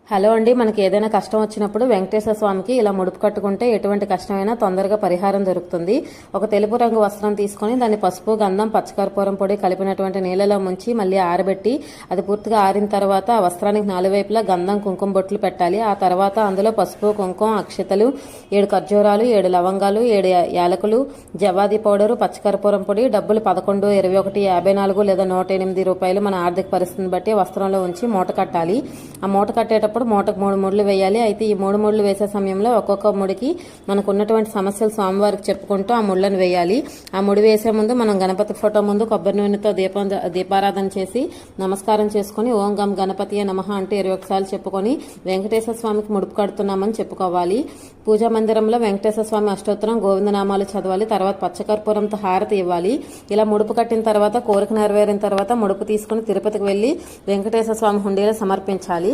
Hello అండి, మనకి ఏదైనా కష్టం వచ్చినప్పుడు వెంకటేశ్వర స్వామికి ఇలా ముడుపు కట్టుకుంటే ఎటువంటి కష్టమైనా తొందరగా పరిహారం దొరుకుతుంది. ఒక తెలుపు రంగు వస్త్రం తీసుకొని దాన్ని పసుపు, గంధం, పచ్చకర్పూరం పొడి కలిపినటువంటి నీళ్ళలో ముంచి మళ్ళీ ఆరబెట్టి అది పూర్తిగా ఆరిన తర్వాత ఆ వస్త్రానికి నాలుగువైపులా గంధం, కుంకుమ బొట్లు పెట్టాలి. ఆ తర్వాత అందులో పసుపు, కుంకుమ, అక్షతలు, 7 ఖర్జూరాలు, 7 లవంగాలు, 7 యాలకులు, జవాది పౌడరు, పచ్చకర్పూరం పొడి, డబ్బులు 11, 21, 54 లేదా 108 రూపాయలు మన ఆర్థిక పరిస్థితిని బట్టి వస్త్రంలో ఉంచి మూట కట్టాలి. ఆ మూట కట్టేటప్పుడు మూటకు 3 ముడులు వేయాలి. అయితే ఈ 3 ముడులు వేసే సమయంలో ఒక్కొక్క ముడికి మనకు ఉన్నటువంటి సమస్యలు స్వామివారికి చెప్పుకుంటూ ఆ ముళ్ళను వేయాలి. ఆ ముడి వేసే ముందు మనం గణపతి ఫోటో ముందు కొబ్బరి నూనెతో దీపారాధన చేసి నమస్కారం చేసుకుని ఓం గం గణపతియే నమః అంటూ 21 సార్లు చెప్పుకొని వెంకటేశ్వర స్వామికి ముడుపు కడుతున్నామని చెప్పుకోవాలి. పూజా మందిరంలో వెంకటేశ్వర స్వామి అష్టోత్తరం, గోవిందనామాలు చదవాలి. తర్వాత పచ్చకర్పూరంతో హారతి ఇవ్వాలి. ఇలా ముడుపు కట్టిన తర్వాత, కోరిక నెరవేరిన తర్వాత ముడుపు తీసుకుని తిరుపతికి వెళ్లి వెంకటేశ్వర స్వామి హుండీలో సమర్పించాలి.